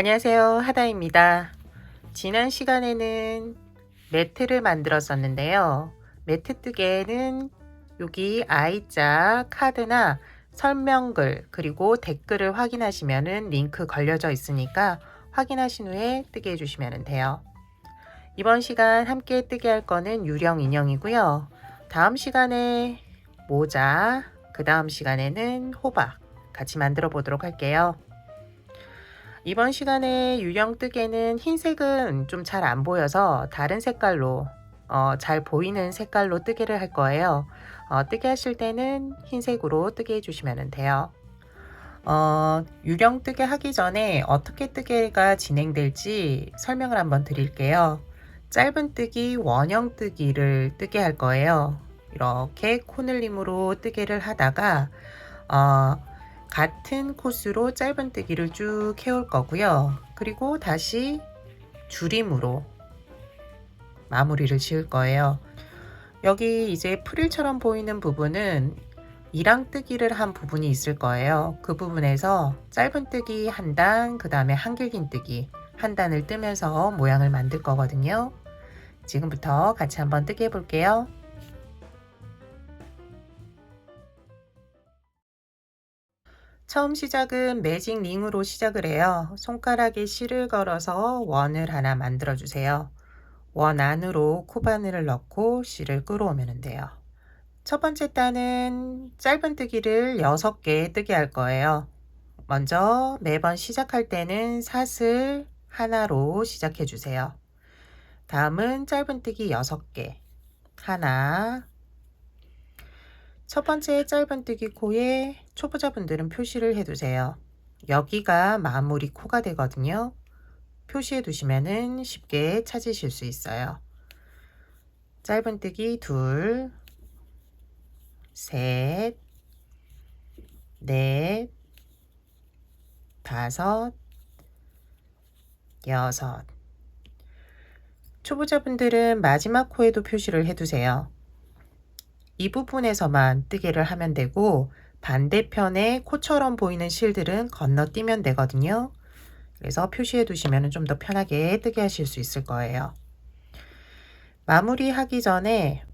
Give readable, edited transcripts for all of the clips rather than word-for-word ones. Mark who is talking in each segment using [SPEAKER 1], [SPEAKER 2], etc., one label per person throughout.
[SPEAKER 1] 안녕하세요. 하다입니다. 지난 시간에는 매트를 만들었었는데요. 매트 뜨개는 여기 I자 카드나 설명글 그리고 댓글을 확인하시면은 링크 걸려져 있으니까 확인하신 후에 뜨게 해주시면 돼요. 이번 시간 함께 뜨게 할 거는 유령 인형이고요. 다음 시간에 모자, 그 다음 시간에는 호박 같이 만들어 보도록 할게요. 이번 시간에 유령 뜨개는 흰색은 좀 잘 안 보여서 다른 색깔로 잘 보이는 색깔로 뜨개를 할 거예요. 뜨개 하실 때는 흰색으로 뜨개 해주시면 돼요. 유령 뜨개 하기 전에 어떻게 뜨개가 진행될지 설명을 한번 드릴게요. 짧은 뜨기, 원형 뜨기를 뜨게 할 거예요. 이렇게 코늘림으로 뜨개를 하다가 같은 코스로 짧은 뜨기를 쭉 해올 거고요. 그리고 다시 줄임으로 마무리를 지을 거예요. 여기 이제 프릴처럼 보이는 부분은 이랑뜨기를 한 부분이 있을 거예요. 그 부분에서 짧은 뜨기 한 단, 그 다음에 한길긴 뜨기 한 단을 뜨면서 모양을 만들 거거든요. 지금부터 같이 한번 뜨게 해볼게요. 처음 시작은 매직 링으로 시작을 해요. 손가락에 실을 걸어서 원을 하나 만들어 주세요. 원 안으로 코바늘을 넣고 실을 끌어오면 돼요. 첫 번째 단은 짧은 뜨기를 6개 뜨게 할 거예요. 먼저 매번 시작할 때는 사슬 하나로 시작해 주세요. 다음은 짧은 뜨기 6개. 하나. 첫 번째 짧은 뜨기 코에 초보자분들은 표시를 해 두세요. 여기가 마무리 코가 되거든요. 표시해 두시면은 쉽게 찾으실 수 있어요. 짧은 뜨기 둘, 셋, 넷, 다섯, 여섯. 초보자분들은 마지막 코에도 표시를 해 두세요. 이 부분에서만 뜨개를 하면 되고 반대편에 코처럼 보이는 실들은 건너뛰면 되거든요. 그래서 표시해 두시면 좀 더 편하게 뜨게 하실 수 있을 거예요. 마무리하기 전에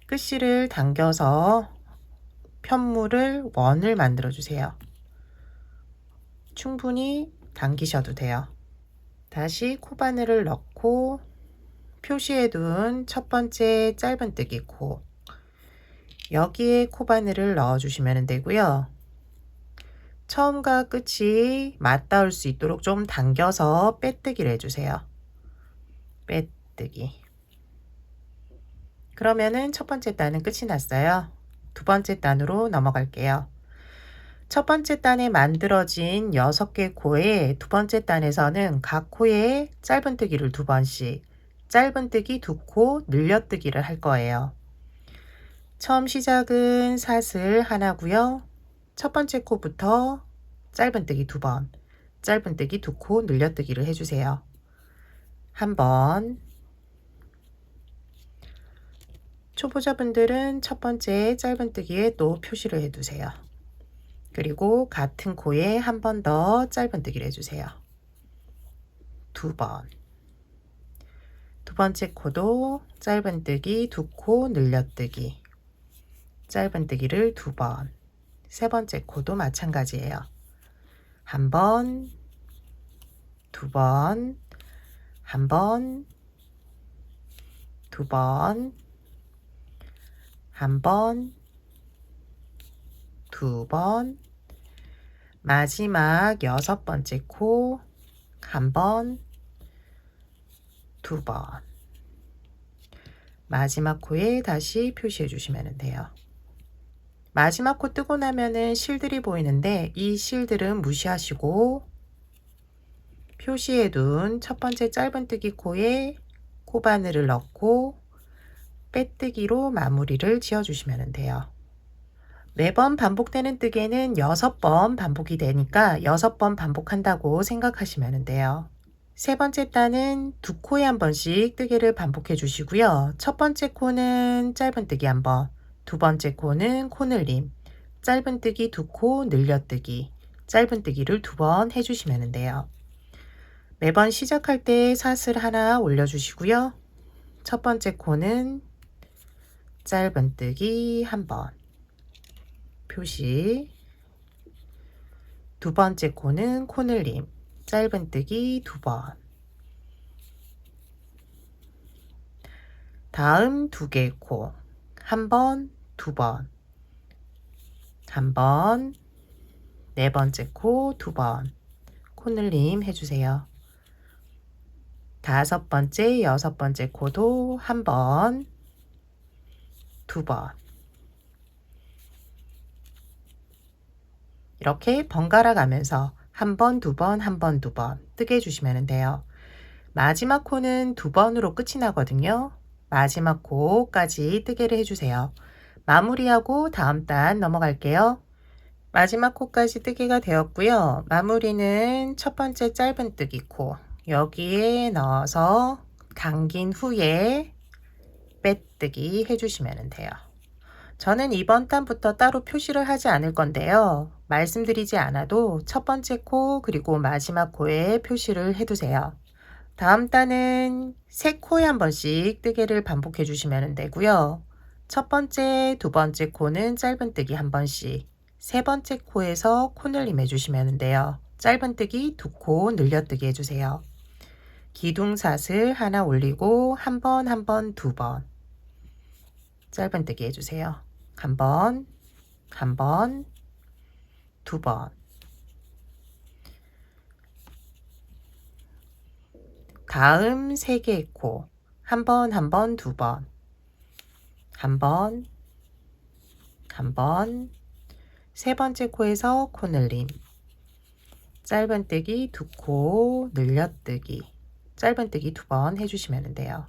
[SPEAKER 1] 끝실을 당겨서 편물을 원을 만들어 주세요. 충분히 당기셔도 돼요. 다시 코바늘을 넣고 표시해 둔 첫 번째 짧은 뜨기 코, 여기에 코바늘을 넣어 주시면 되고요. 처음과 끝이 맞닿을 수 있도록 좀 당겨서 빼뜨기를 해주세요. 빼뜨기. 그러면은 첫 번째 단은 끝이 났어요. 두 번째 단으로 넘어갈게요. 첫 번째 단에 만들어진 6개 코에 두 번째 단에서는 각 코에 짧은 뜨기를 2번씩, 짧은 뜨기 2코 늘려뜨기를 할 거예요. 처음 시작은 사슬 하나고요. 첫 번째 코부터 짧은 뜨기 2번, 짧은 뜨기 2코 늘려뜨기를 해주세요. 한 번. 초보자분들은 첫 번째 짧은 뜨기에 또 표시를 해두세요. 그리고 같은 코에 한 번 더 짧은 뜨기를 해주세요. 2번. 두 번째 코도 짧은 뜨기 2코 늘려뜨기, 짧은 뜨기를 2번. 세 번째 코도 마찬가지예요. 한 번, 2번, 한 번, 2번, 한 번, 2번, 마지막 6번째 코 한 번, 2번. 마지막 코에 다시 표시해 주시면 돼요. 마지막 코 뜨고 나면은 실들이 보이는데 이 실들은 무시하시고 표시해 둔 첫 번째 짧은 뜨기 코에 코바늘을 넣고 빼뜨기로 마무리를 지어 주시면 돼요. 매번 반복되는 뜨개는 6번 반복이 되니까 6번 반복한다고 생각하시면 돼요. 세 번째 단은 2코에 한 번씩 뜨개를 반복해 주시고요. 첫 번째 코는 짧은 뜨기 한 번, 두 번째 코는 코늘림, 짧은 뜨기 2코 늘려뜨기, 짧은 뜨기를 2번 해주시면 돼요. 매번 시작할 때 사슬 하나 올려주시고요. 첫 번째 코는 짧은뜨기 한 번 표시, 두 번째 코는 코늘림 짧은뜨기 두 번, 다음 두 개의 코 한 번, 두 번, 한 번, 네 번째 코 두 번 코늘림 해주세요. 다섯 번째, 여섯 번째 코도 한 번, 두 번 이렇게 번갈아 가면서 한 번, 두 번, 한 번, 두 번 뜨게 해주시면 돼요. 마지막 코는 두 번으로 끝이 나거든요. 마지막 코까지 뜨개를 해주세요. 마무리하고 다음 단 넘어갈게요. 마지막 코까지 뜨개가 되었고요. 마무리는 첫 번째 짧은뜨기 코 여기에 넣어서 당긴 후에 빼뜨기 해주시면 돼요. 저는 이번 단부터 따로 표시를 하지 않을 건데요. 말씀드리지 않아도 첫 번째 코 그리고 마지막 코에 표시를 해두세요. 다음 단은 세 코에 한 번씩 뜨개를 반복해 주시면 되고요. 첫 번째, 두 번째 코는 짧은뜨기 한 번씩, 세 번째 코에서 코늘림 해주시면 돼요. 짧은뜨기 두 코 늘려뜨기 해주세요. 기둥사슬 하나 올리고 한 번, 한 번, 두 번 짧은뜨기 해주세요. 한 번, 한 번, 두 번. 다음 세 개의 코 한 번, 한 번, 두 번, 한 번, 한 번, 세 번째 코에서 코늘림, 짧은뜨기 두 코 늘려뜨기, 짧은뜨기 두 번 해주시면 돼요.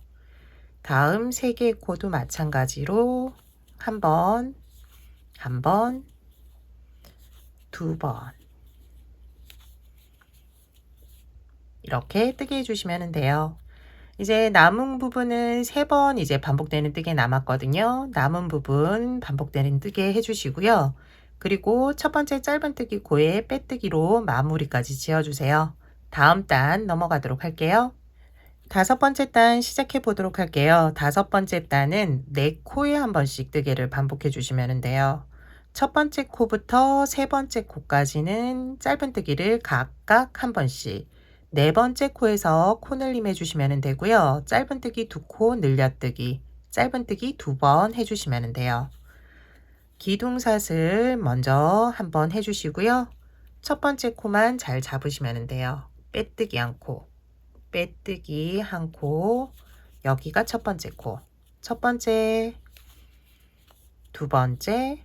[SPEAKER 1] 다음 세 개의 코도 마찬가지로 한 번, 한 번, 두 번 이렇게 뜨게 해주시면 돼요. 이제 남은 부분은 세 번 이제 반복되는 뜨개 남았거든요. 남은 부분 반복되는 뜨개 해주시고요. 그리고 첫 번째 짧은뜨기 코에 빼뜨기로 마무리까지 지어주세요. 다음 단 넘어가도록 할게요. 다섯 번째 단 시작해 보도록 할게요. 다섯 번째 단은 네 코에 한 번씩 뜨개를 반복해 주시면 돼요. 첫 번째 코부터 세 번째 코까지는 짧은뜨기를 각각 한 번씩, 네 번째 코에서 코늘림 해주시면 되고요. 짧은뜨기 두 코 늘려뜨기, 짧은뜨기 두 번 해주시면 돼요. 기둥사슬 먼저 한번 해주시고요. 첫 번째 코만 잘 잡으시면 돼요. 빼뜨기 한 코, 빼뜨기 한 코, 여기가 첫 번째 코, 첫 번째, 두 번째,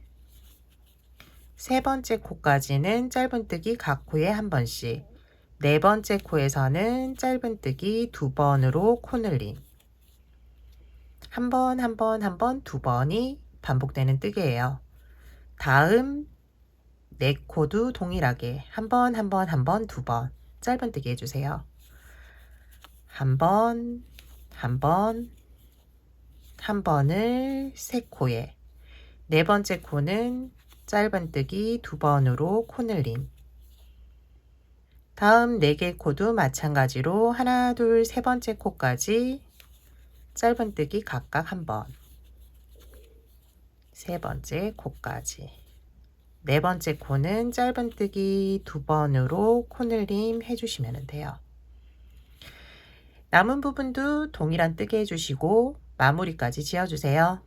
[SPEAKER 1] 세 번째 코까지는 짧은뜨기 각 코에 한 번씩, 네 번째 코에서는 짧은뜨기 두 번으로 코늘림, 한 번, 한 번, 한 번, 두 번이 반복되는 뜨개예요. 다음 네 코도 동일하게 한 번, 한 번, 한 번, 두 번 짧은뜨기 해주세요. 한 번, 한 번, 한 번을 세 코에, 네 번째 코는 짧은뜨기 두 번으로 코늘림, 다음 4개 코도 마찬가지로 하나, 둘, 세 번째 코까지 짧은뜨기 각각 한 번, 세 번째 코까지, 네 번째 코는 짧은뜨기 두 번으로 코늘림 해주시면 돼요. 남은 부분도 동일한 뜨개 해주시고 마무리까지 지어주세요.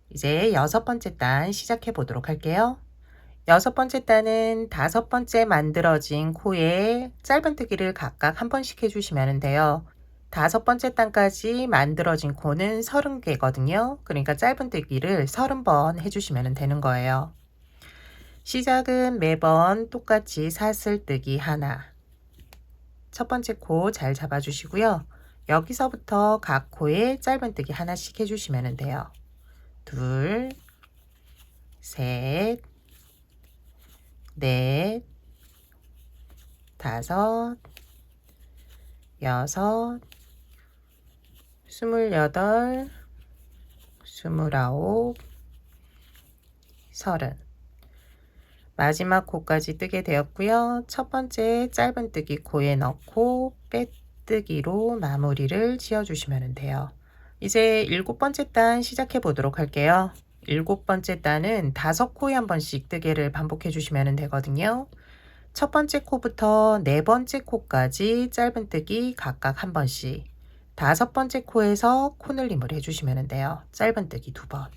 [SPEAKER 1] 이제 여섯 번째 단 시작해 보도록 할게요. 여섯 번째 단은 다섯 번째 만들어진 코에 짧은뜨기를 각각 한 번씩 해주시면 돼요. 다섯 번째 단까지 만들어진 코는 30개거든요. 그러니까 짧은뜨기를 30번 해주시면 되는 거예요. 시작은 매번 똑같이 사슬뜨기 하나, 첫 번째 코 잘 잡아주시고요. 여기서부터 각 코에 짧은뜨기 하나씩 해주시면 돼요. 둘, 셋, 넷, 다섯, 여섯, 28, 29, 30. 마지막 코까지 뜨게 되었고요. 첫 번째 짧은뜨기 코에 넣고 빼뜨기로 마무리를 지어주시면 돼요. 이제 7번째 단 시작해 보도록 할게요. 7번째 단은 5코에 한 번씩 뜨개를 반복해 주시면 되거든요. 첫 번째 코부터 네 번째 코까지 짧은뜨기 각각 한 번씩, 5번째 코에서 코늘림을 해주시면 돼요. 짧은뜨기 2번,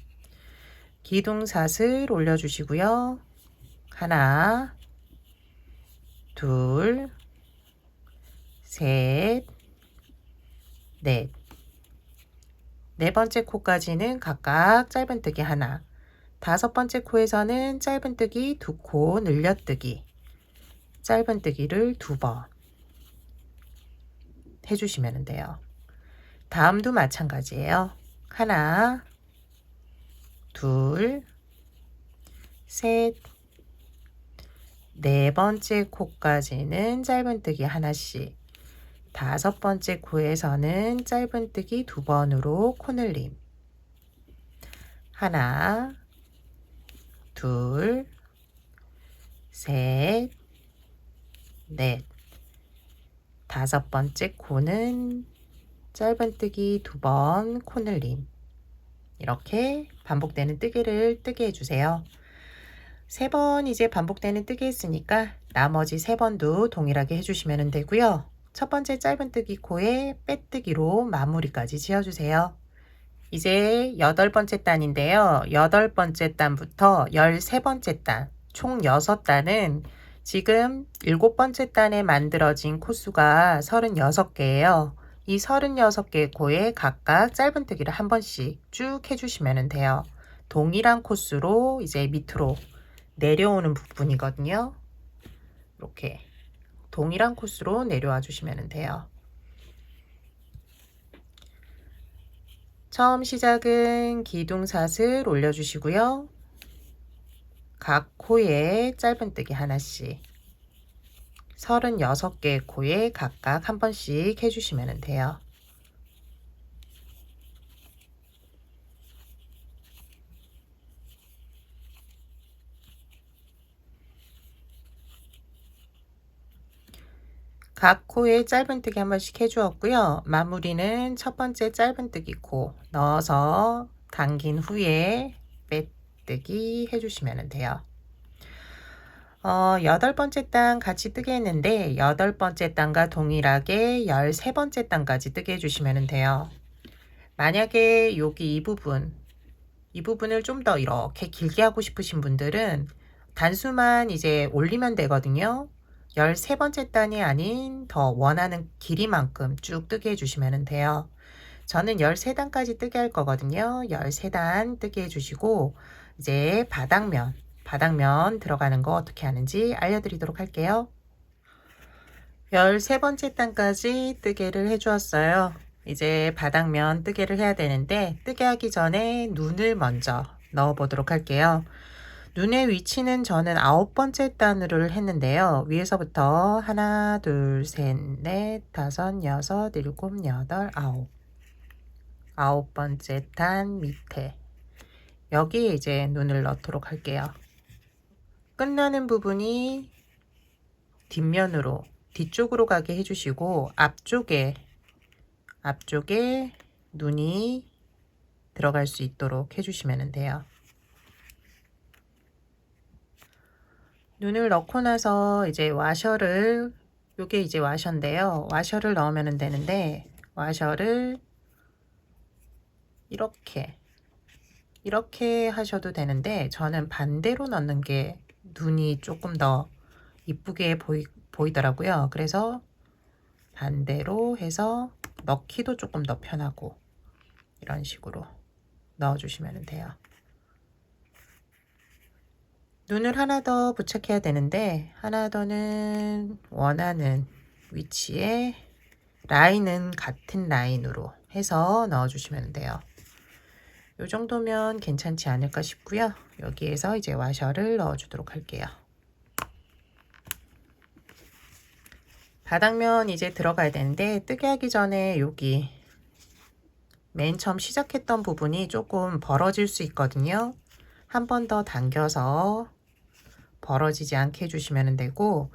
[SPEAKER 1] 기둥사슬 올려주시고요. 하나, 둘, 셋, 넷. 네 번째 코까지는 각각 짧은뜨기 하나, 5번째 코에서는 짧은뜨기 2코 늘려뜨기, 짧은뜨기를 2번 해주시면 돼요. 다음도 마찬가지예요. 하나, 둘, 셋, 네 번째 코까지는 짧은뜨기 하나씩, 5번째 코에서는 짧은뜨기 2번으로 코늘림, 하나, 둘, 셋, 넷. 5번째 코는 짧은뜨기 2번 코늘림. 이렇게 반복되는 뜨개를 뜨게 해주세요. 3번 이제 반복되는 뜨개 했으니까 나머지 3번도 동일하게 해주시면 되고요. 첫 번째 짧은뜨기 코에 빼뜨기로 마무리까지 지어주세요. 이제 8번째 단인데요. 8번째 단부터 13번째 단, 총 6단은 지금 7번째 단에 만들어진 코수가 36개예요. 이 36개의 코에 각각 짧은뜨기를 한 번씩 쭉 해주시면 돼요. 동일한 코수로 이제 밑으로 내려오는 부분이거든요. 이렇게 동일한 코수로 내려와 주시면 돼요. 처음 시작은 기둥사슬 올려주시고요. 각 코에 짧은뜨기 하나씩, 36개의 코에 각각 한 번씩 해주시면 돼요. 각 코에 짧은뜨기 한 번씩 해주었고요. 마무리는 첫 번째 짧은뜨기 코 넣어서 당긴 후에 빼뜨기 해주시면 돼요. 8번째 단 같이 뜨게 했는데 8번째 단과 동일하게 13번째 단까지 뜨게 해주시면 돼요. 만약에 여기 이 부분을 좀 더 이렇게 길게 하고 싶으신 분들은 단수만 이제 올리면 되거든요. 13번째 단이 아닌 더 원하는 길이만큼 쭉 뜨게 해주시면 돼요. 저는 13단까지 뜨게 할 거거든요. 13단 뜨게 해주시고 이제 바닥면 들어가는 거 어떻게 하는지 알려드리도록 할게요. 13번째 단까지 뜨개를 해주었어요. 이제 바닥면 뜨개를 해야 되는데 뜨개 하기 전에 눈을 먼저 넣어 보도록 할게요. 눈의 위치는 저는 9번째 단으로 했는데요. 위에서부터 하나, 둘, 셋, 넷, 다섯, 여섯, 일곱, 여덟, 아홉. 9번째 단 밑에 여기에 이제 눈을 넣도록 할게요. 끝나는 부분이 뒷면으로 뒤쪽으로 가게 해주시고 앞쪽에 눈이 들어갈 수 있도록 해주시면 돼요. 눈을 넣고 나서 이제 와셔를, 요게 이제 와셔인데요. 와셔를 넣으면 되는데 와셔를 이렇게 하셔도 되는데 저는 반대로 넣는 게 눈이 조금 더 이쁘게 보이더라고요. 그래서 반대로 해서 넣기도 조금 더 편하고 이런 식으로 넣어주시면 돼요. 눈을 하나 더 부착해야 되는데 하나 더는 원하는 위치에 라인은 같은 라인으로 해서 넣어주시면 돼요. 이 정도면 괜찮지 않을까 싶고요. 여기에서 이제 와셔를 넣어주도록 할게요. 바닥면 이제 들어가야 되는데 뜨개 하기 전에 여기 맨 처음 시작했던 부분이 조금 벌어질 수 있거든요. 한 번 더 당겨서 벌어지지 않게 해주시면 되고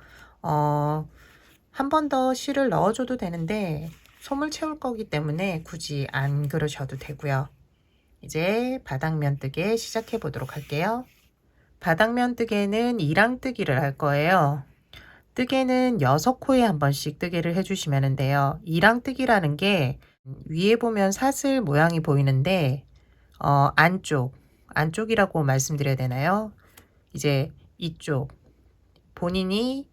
[SPEAKER 1] 한 번 더 실을 넣어줘도 되는데 솜을 채울 거기 때문에 굳이 안 그러셔도 되고요. 이제 바닥면 뜨개 시작해 보도록 할게요. 바닥면 뜨개는 이랑뜨기를 할 거예요. 뜨개는 6코에 한 번씩 뜨개를 해주시면 돼요. 이랑뜨기라는 게 위에 보면 사슬 모양이 보이는데 안쪽이라고 말씀드려야 되나요? 이제 이쪽 본인이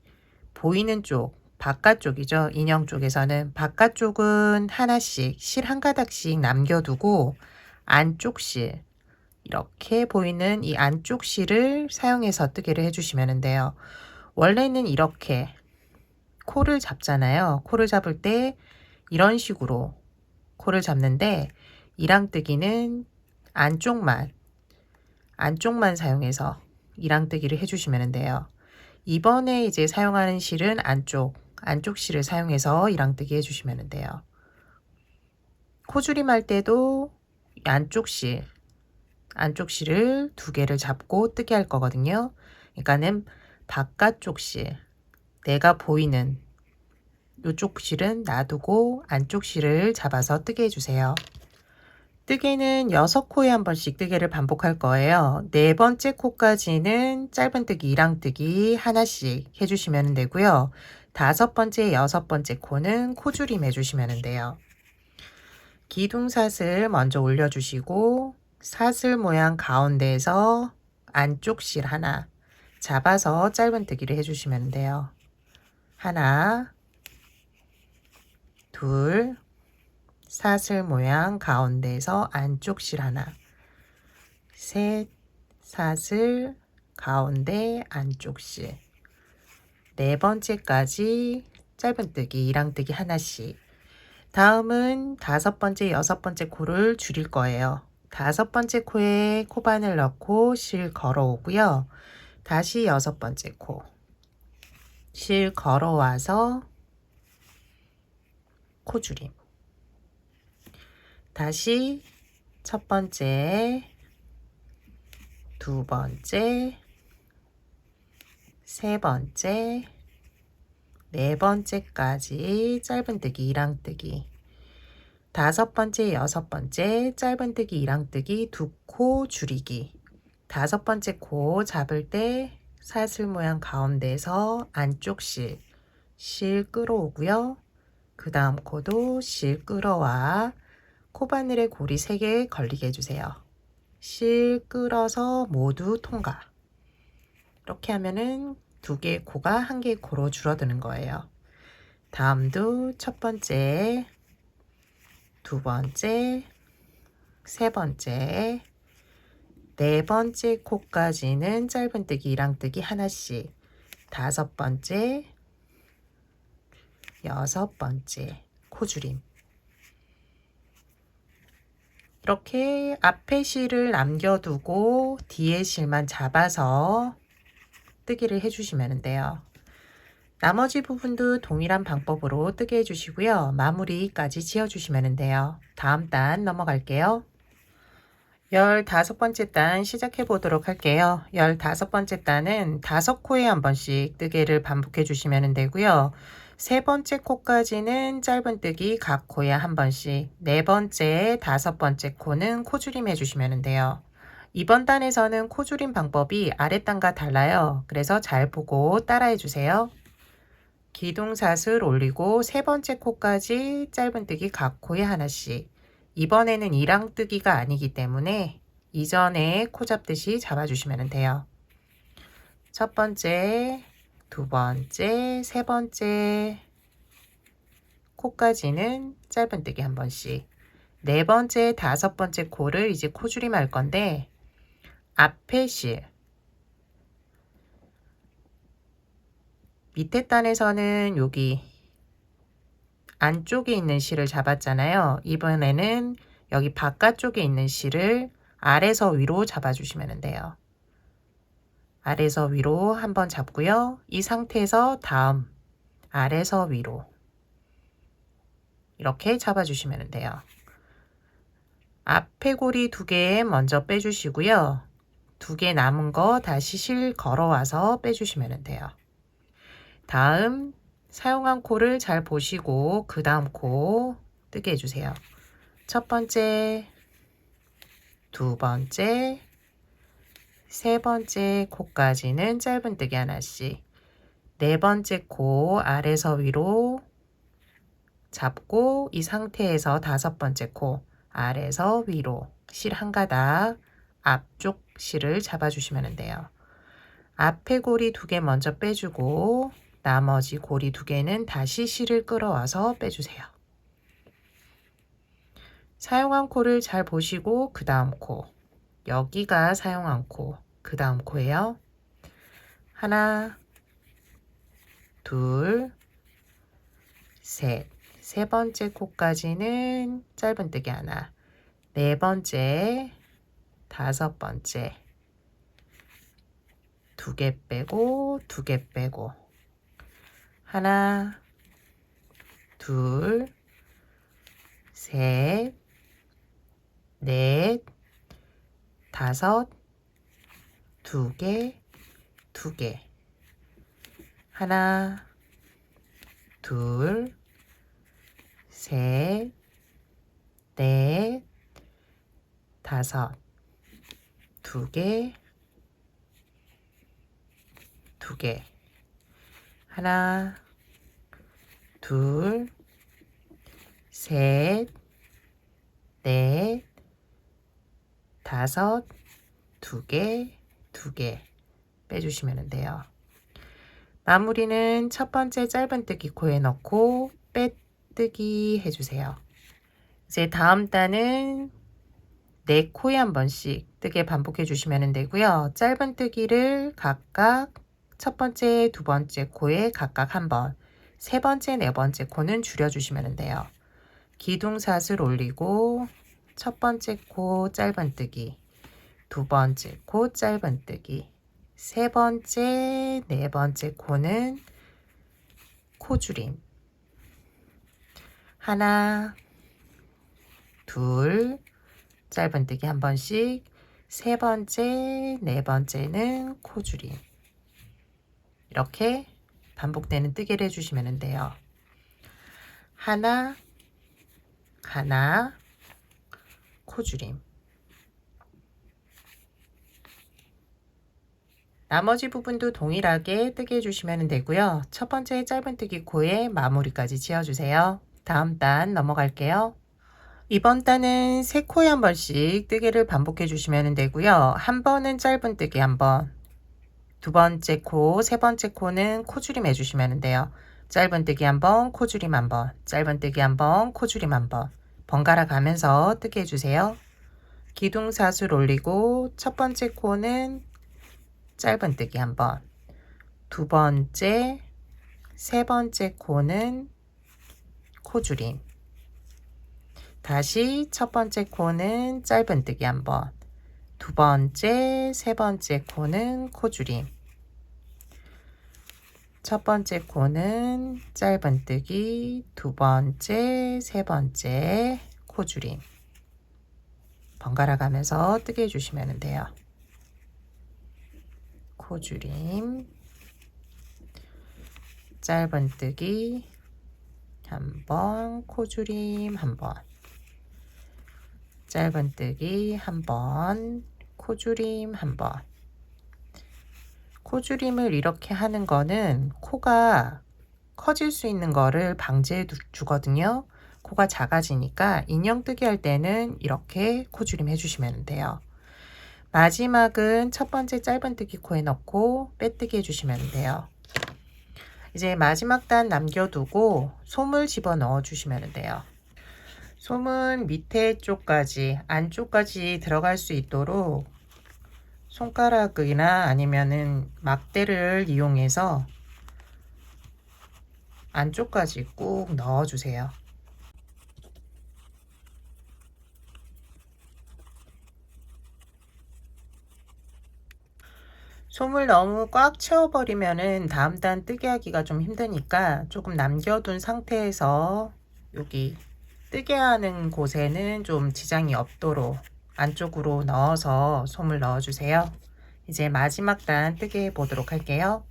[SPEAKER 1] 보이는 쪽 바깥쪽이죠. 인형 쪽에서는 바깥쪽은 하나씩 실 한 가닥씩 남겨두고 안쪽 실 이렇게 보이는 이 안쪽 실을 사용해서 뜨개를 해주시면 돼요. 원래는 이렇게 코를 잡잖아요. 코를 잡을 때 이런 식으로 코를 잡는데 이랑뜨기는 안쪽만 사용해서 이랑뜨기를 해주시면 돼요. 이번에 이제 사용하는 실은 안쪽 실을 사용해서 이랑뜨기 해주시면 돼요. 코줄임 할 때도 안쪽 실을 2개를 잡고 뜨게 할 거거든요. 그러니까는 바깥쪽 실, 내가 보이는 이쪽 실은 놔두고 안쪽 실을 잡아서 뜨게 해주세요. 뜨개는 6코에 한 번씩 뜨개를 반복할 거예요. 4번째 코까지는 짧은뜨기, 이랑뜨기 하나씩 해주시면 되고요. 5번째, 6번째 코는 코줄임 해주시면 돼요. 기둥사슬 먼저 올려주시고 사슬 모양 가운데에서 안쪽 실 하나 잡아서 짧은뜨기를 해주시면 돼요. 하나, 둘, 사슬 모양 가운데에서 안쪽 실 하나, 셋, 사슬 가운데 안쪽 실, 4번째까지 짧은뜨기, 이랑뜨기 하나씩. 다음은 5번째, 6번째 코를 줄일 거예요. 5번째 코에 코바늘 넣고 실 걸어오고요. 다시 6번째 코, 실 걸어와서 코줄임. 다시 첫 번째, 2번째, 3번째, 4번째까지 짧은뜨기, 이랑뜨기. 5번째, 6번째 짧은뜨기, 이랑뜨기 2코 줄이기. 5번째 코 잡을 때 사슬 모양 가운데에서 안쪽 실 끌어오고요. 그 다음 코도 실 끌어와 코바늘에 고리 3개 걸리게 해주세요. 실 끌어서 모두 통과. 이렇게 하면은 2개의 코가 1개의 코로 줄어드는 거예요. 다음도 첫 번째, 2번째, 3번째, 4번째 코까지는 짧은뜨기, 이랑뜨기 하나씩. 5번째, 6번째 코줄임. 이렇게 앞에 실을 남겨두고 뒤에 실만 잡아서 뜨기를 해주시면 돼요. 나머지 부분도 동일한 방법으로 뜨게 해주시고요. 마무리까지 지어주시면 돼요. 다음 단 넘어갈게요. 15번째 단 시작해 보도록 할게요. 15번째 단은 5코에 한 번씩 뜨개를 반복해 주시면 되고요. 3번째 코까지는 짧은뜨기 각 코에 한 번씩, 4번째, 5번째 코는 코줄임 해주시면 돼요. 이번 단에서는 코줄임 방법이 아랫단과 달라요. 그래서 잘 보고 따라해 주세요. 기둥사슬 올리고 3번째 코까지 짧은뜨기 각 코에 하나씩. 이번에는 이랑뜨기가 아니기 때문에 이전에 코 잡듯이 잡아주시면 돼요. 첫 번째, 2번째, 3번째 코까지는 짧은뜨기 한 번씩. 4번째, 5번째 코를 이제 코줄임 할 건데 앞에 실, 밑에 단에서는 여기 안쪽에 있는 실을 잡았잖아요. 이번에는 여기 바깥쪽에 있는 실을 아래서 위로 잡아주시면 돼요. 아래서 위로 한번 잡고요. 이 상태에서 다음 아래서 위로 이렇게 잡아주시면 돼요. 앞에 고리 2개 먼저 빼주시고요. 2개 남은 거 다시 실 걸어와서 빼주시면 돼요. 다음 사용한 코를 잘 보시고 그 다음 코 뜨게 해주세요. 첫 번째, 두 번째, 세 번째 코까지는 짧은뜨기 하나씩, 네 번째 코 아래서 위로 잡고 이 상태에서 다섯 번째 코 아래서 위로 실 한 가닥 앞쪽 실을 잡아주시면 돼요. 앞에 고리 2개 먼저 빼주고 나머지 고리 2개는 다시 실을 끌어와서 빼주세요. 사용한 코를 잘 보시고 그 다음 코, 여기가 사용한 코, 그 다음 코예요. 하나, 둘, 셋, 세 번째 코까지는 짧은뜨기 하나, 네 번째, 다섯 번째, 2개 빼고 2개 빼고 하나, 둘, 셋, 넷, 다섯, 2개, 2개, 하나, 둘, 셋, 넷, 다섯, 2개, 2개, 하나, 둘, 셋, 넷, 다섯, 2개, 2개 빼주시면 돼요. 마무리는 첫 번째 짧은뜨기 코에 넣고 빼뜨기 해주세요. 이제 다음 단은 네 코에 한 번씩 뜨개 반복해 주시면 되고요. 짧은뜨기를 각각 첫 번째, 두 번째 코에 각각 한 번, 세 번째, 네 번째 코는 줄여주시면 돼요. 기둥사슬 올리고 첫 번째 코 짧은뜨기, 두 번째 코 짧은뜨기, 세 번째, 네 번째 코는 코줄임. 하나, 둘, 짧은뜨기 한 번씩, 세 번째, 네 번째는 코줄임. 이렇게 반복되는 뜨개를 해주시면 돼요. 하나, 하나, 코줄임. 나머지 부분도 동일하게 뜨개 해주시면 되고요. 첫 번째 짧은뜨기 코에 마무리까지 지어주세요. 다음 단 넘어갈게요. 이번 단은 세 코에 한 번씩 뜨개를 반복해 주시면 되고요. 한 번은 짧은뜨기 한 번, 두 번째 코, 세 번째 코는 코줄임 해주시면 돼요. 짧은뜨기 한 번, 코줄임 한 번, 짧은뜨기 한 번, 코줄임 한 번, 번갈아 가면서 뜨개 해주세요. 기둥사슬 올리고 첫 번째 코는 짧은뜨기 한 번, 두 번째, 세 번째 코는 코줄임, 다시 첫 번째 코는 짧은뜨기 한 번, 두 번째, 세 번째 코는 코줄임, 첫 번째 코는 짧은뜨기, 두 번째, 세 번째 코줄임, 번갈아 가면서 뜨개 해주시면 돼요. 코줄임, 짧은뜨기 한 번, 코줄임 한 번, 짧은뜨기 한 번, 코줄임 한 번. 코줄임을 이렇게 하는 거는 코가 커질 수 있는 거를 방지해 주거든요. 코가 작아지니까 인형뜨기 할 때는 이렇게 코줄임 해주시면 돼요. 마지막은 첫 번째 짧은뜨기 코에 넣고 빼뜨기 해주시면 돼요. 이제 마지막 단 남겨두고 솜을 집어 넣어 주시면 돼요. 솜은 밑에 쪽까지, 안쪽까지 들어갈 수 있도록 손가락이나 아니면은 막대를 이용해서 안쪽까지 꾹 넣어 주세요. 솜을 너무 꽉 채워버리면은 다음 단 뜨개 하기가 좀 힘드니까 조금 남겨둔 상태에서 여기 뜨개 하는 곳에는 좀 지장이 없도록 안쪽으로 넣어서 솜을 넣어 주세요. 이제 마지막 단 뜨개 해 보도록 할게요.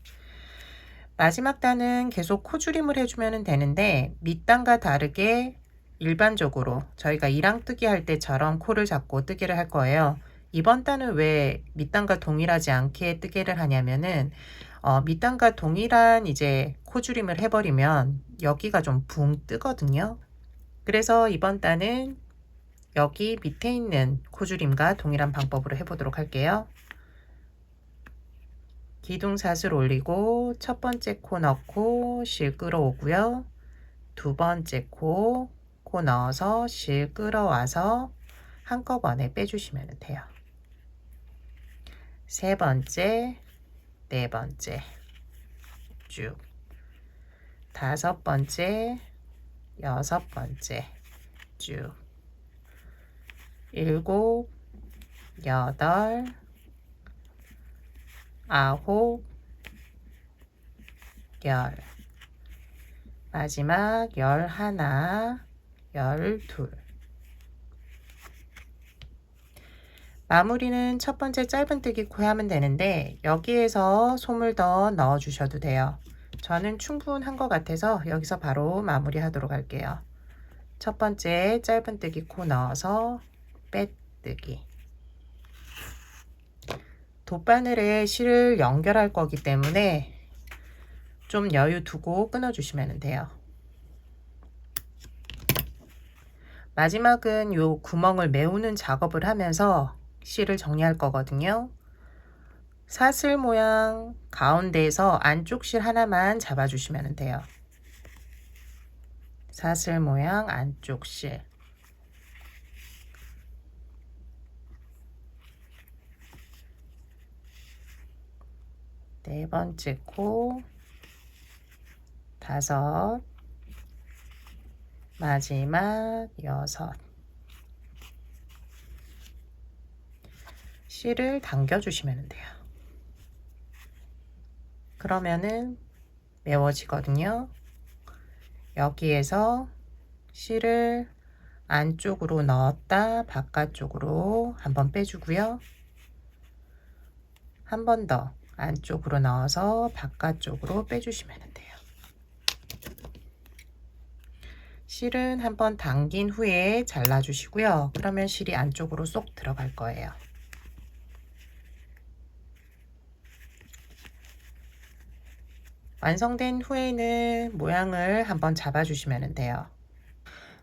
[SPEAKER 1] 마지막 단은 계속 코줄임을 해주면 되는데 밑단과 다르게 일반적으로 저희가 이랑뜨기 할 때처럼 코를 잡고 뜨개를 할 거예요. 이번 단은 왜 밑단과 동일하지 않게 뜨개를 하냐면은 밑단과 동일한 이제 코줄임을 해버리면 여기가 좀 붕 뜨거든요. 그래서 이번 단은 여기 밑에 있는 코줄임과 동일한 방법으로 해보도록 할게요. 기둥사슬 올리고 첫 번째 코 넣고 실 끌어오고요. 두 번째 코 넣어서 실 끌어와서 한꺼번에 빼주시면 돼요. 세 번째, 네 번째 쭉, 다섯 번째, 여섯 번째 쭉, 일곱, 여덟, 아홉, 열, 마지막 11, 12. 마무리는 첫 번째 짧은뜨기 코에 하면 되는데 여기에서 솜을 더 넣어 주셔도 돼요. 저는 충분한 것 같아서 여기서 바로 마무리 하도록 할게요. 첫 번째 짧은뜨기 코 넣어서 빼뜨기. 돗바늘에 실을 연결할 거기 때문에 좀 여유 두고 끊어 주시면 돼요. 마지막은 요 구멍을 메우는 작업을 하면서 실을 정리할 거거든요. 사슬 모양 가운데에서 안쪽 실 하나만 잡아 주시면 돼요. 사슬 모양 안쪽 실. 네 번째 코, 다섯, 마지막 여섯. 실을 당겨 주시면 돼요. 그러면은 메워지거든요. 여기에서 실을 안쪽으로 넣었다 바깥쪽으로 한번 빼주고요. 한 번 더 안쪽으로 넣어서 바깥쪽으로 빼주시면 돼요. 실은 한번 당긴 후에 잘라주시고요. 그러면 실이 안쪽으로 쏙 들어갈 거예요. 완성된 후에는 모양을 한번 잡아주시면 돼요.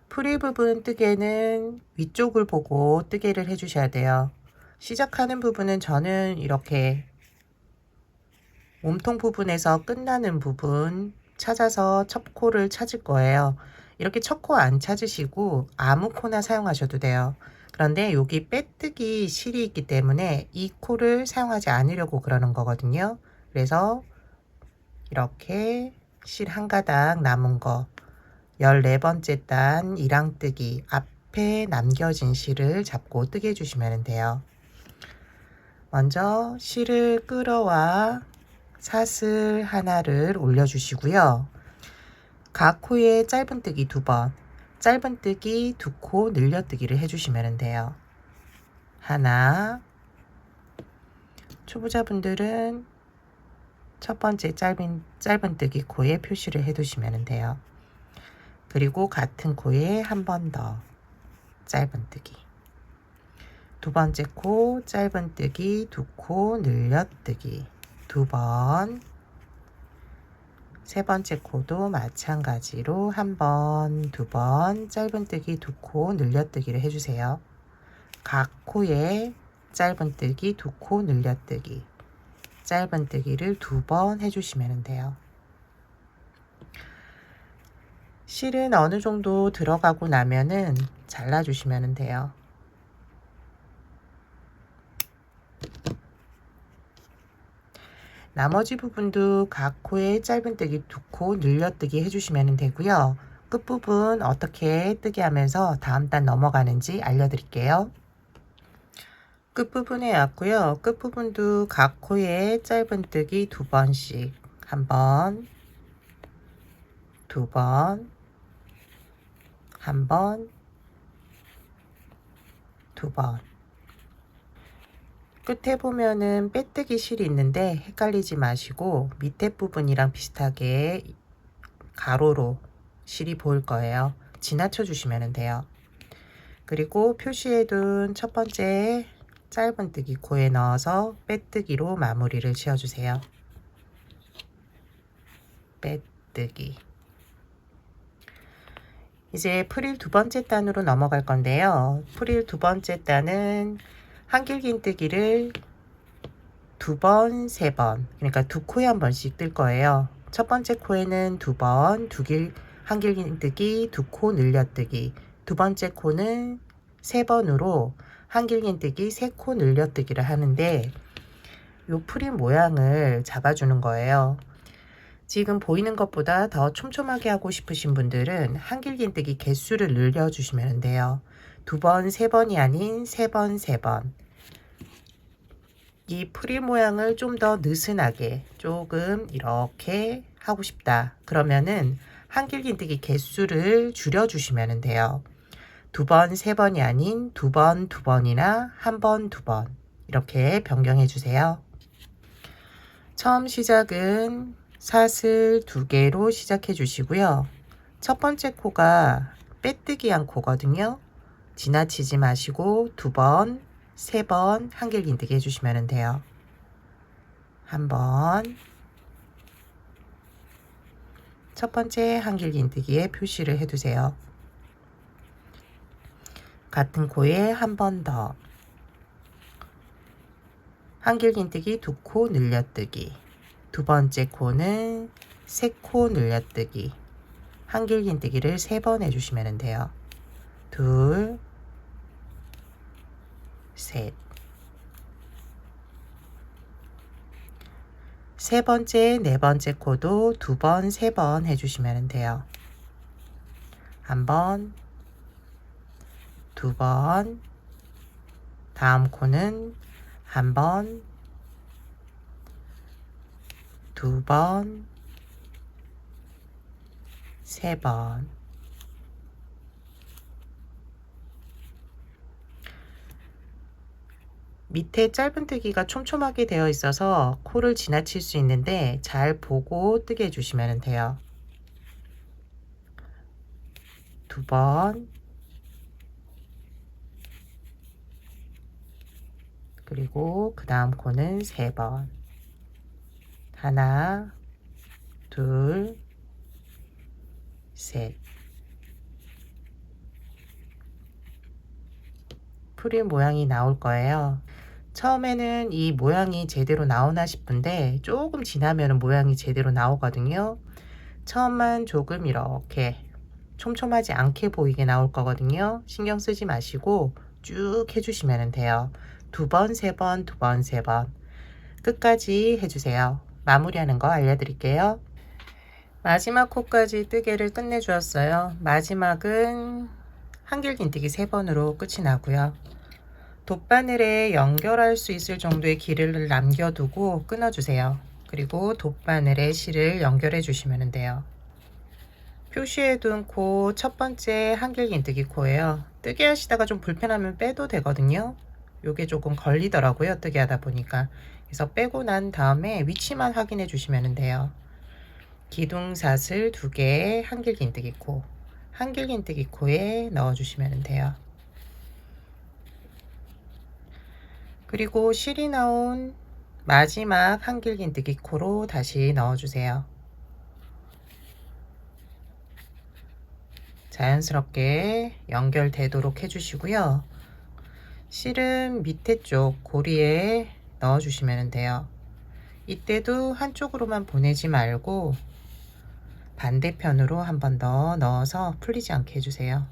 [SPEAKER 1] 프릴 부분 뜨개는 위쪽을 보고 뜨개를 해주셔야 돼요. 시작하는 부분은 저는 이렇게 몸통 부분에서 끝나는 부분 찾아서 첫 코를 찾을 거예요. 이렇게 첫 코 안 찾으시고 아무 코나 사용하셔도 돼요. 그런데 여기 빼뜨기 실이 있기 때문에 이 코를 사용하지 않으려고 그러는 거거든요. 그래서 이렇게 실 한 가닥 남은 거 14번째 단 이랑뜨기 앞에 남겨진 실을 잡고 뜨개 주시면 돼요. 먼저 실을 끌어와 사슬 하나를 올려 주시고요. 각 코에 짧은뜨기 2번, 짧은뜨기 2코 늘려뜨기를 해주시면 돼요. 하나, 초보자분들은 첫 번째 짧은뜨기 코에 표시를 해 두시면 돼요. 그리고 같은 코에 한 번 더 짧은뜨기, 두 번째 코 짧은뜨기 2코 늘려뜨기 2번, 세 번째 코도 마찬가지로 한 번, 두 번 짧은뜨기 2코 늘려뜨기를 해주세요. 각 코에 짧은뜨기 2코 늘려뜨기, 짧은뜨기를 2번 해주시면 돼요. 실은 어느 정도 들어가고 나면은 잘라주시면 돼요. 나머지 부분도 각 코에 짧은뜨기 2코 늘려뜨기 해주시면 되고요. 끝부분 어떻게 뜨게 하면서 다음 단 넘어가는지 알려드릴게요. 끝부분에 왔고요. 끝부분도 각 코에 짧은뜨기 2번씩, 한 번, 두 번, 한 번, 두 번. 끝에 보면은 빼뜨기 실이 있는데 헷갈리지 마시고 밑에 부분이랑 비슷하게 가로로 실이 보일 거예요. 지나쳐 주시면 돼요. 그리고 표시해둔 첫 번째 짧은뜨기 코에 넣어서 빼뜨기로 마무리를 지어주세요. 빼뜨기. 이제 프릴 두 번째 단으로 넘어갈 건데요. 프릴 두 번째 단은 한길긴뜨기를 두 번, 세 번, 그러니까 두 코에 한 번씩 뜰 거예요. 첫 번째 코에는 두 번, 한길긴뜨기, 두 코 늘려뜨기. 두 번째 코는 세 번으로 한길긴뜨기, 세 코 늘려뜨기를 하는데 요 프릴 모양을 잡아주는 거예요. 지금 보이는 것보다 더 촘촘하게 하고 싶으신 분들은 한길긴뜨기 개수를 늘려주시면 돼요. 두 번, 세 번이 아닌 세 번, 세 번. 이 프릴 모양을 좀 더 느슨하게 조금 이렇게 하고 싶다. 그러면은 한길긴뜨기 개수를 줄여주시면 돼요. 두 번, 세 번이 아닌 두 번, 두 번이나 한 번, 두 번 이렇게 변경해 주세요. 처음 시작은 사슬 두 개로 시작해 주시고요. 첫 번째 코가 빼뜨기 한 코거든요. 지나치지 마시고 두 번, 세 번 한길긴뜨기 해주시면 돼요. 한 번, 첫 번째 한길긴뜨기에 표시를 해두세요. 같은 코에 한 번 더, 한길긴뜨기 두 코 늘려뜨기. 두 번째 코는 세 코 늘려뜨기. 한길긴뜨기를 세 번 해주시면 돼요. 둘, 셋. 세 번째, 네 번째 코도 두 번, 세 번 해주시면 돼요. 한 번, 두 번, 다음 코는 한 번, 두 번, 세 번. 밑에 짧은뜨기가 촘촘하게 되어 있어서 코를 지나칠 수 있는데 잘 보고 뜨게 해주시면 돼요. 두 번, 그리고 그 다음 코는 세 번. 하나, 둘, 셋. 프릴 모양이 나올 거예요. 처음에는 이 모양이 제대로 나오나 싶은데 조금 지나면 모양이 제대로 나오거든요. 처음만 조금 이렇게 촘촘하지 않게 보이게 나올 거거든요. 신경 쓰지 마시고 쭉 해주시면 돼요. 두 번, 세 번, 두 번, 세 번 끝까지 해주세요. 마무리하는 거 알려드릴게요. 마지막 코까지 뜨개를 끝내 주었어요. 마지막은 한길긴뜨기 세 번으로 끝이 나고요. 돗바늘에 연결할 수 있을 정도의 길이를 남겨두고 끊어주세요. 그리고 돗바늘에 실을 연결해 주시면 돼요. 표시해둔 코 첫 번째 한길긴뜨기 코예요. 뜨개 하시다가 좀 불편하면 빼도 되거든요. 요게 조금 걸리더라고요. 뜨개 하다 보니까. 그래서 빼고 난 다음에 위치만 확인해 주시면 돼요. 기둥사슬 두 개 한길긴뜨기 코, 한길긴뜨기 코에 넣어 주시면 돼요. 그리고 실이 나온 마지막 한길긴뜨기 코로 다시 넣어주세요. 자연스럽게 연결되도록 해주시고요. 실은 밑에 쪽 고리에 넣어주시면 돼요. 이때도 한쪽으로만 보내지 말고 반대편으로 한 번 더 넣어서 풀리지 않게 해주세요.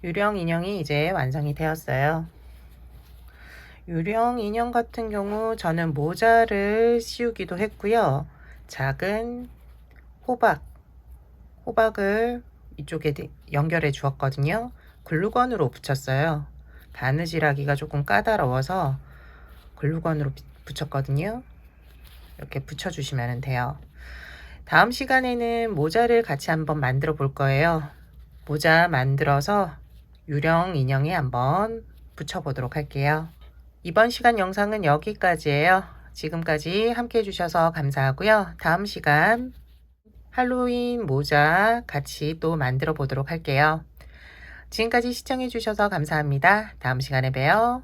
[SPEAKER 1] 유령 인형이 이제 완성이 되었어요. 유령 인형 같은 경우 저는 모자를 씌우기도 했고요. 작은 호박을 이쪽에 연결해 주었거든요. 글루건으로 붙였어요. 바느질하기가 조금 까다로워서 글루건으로 붙였거든요. 이렇게 붙여주시면 돼요. 다음 시간에는 모자를 같이 한번 만들어 볼 거예요. 모자 만들어서 유령 인형에 한번 붙여보도록 할게요. 이번 시간 영상은 여기까지예요. 지금까지 함께 해주셔서 감사하고요. 다음 시간 할로윈 모자 같이 또 만들어 보도록 할게요. 지금까지 시청해 주셔서 감사합니다. 다음 시간에 봬요.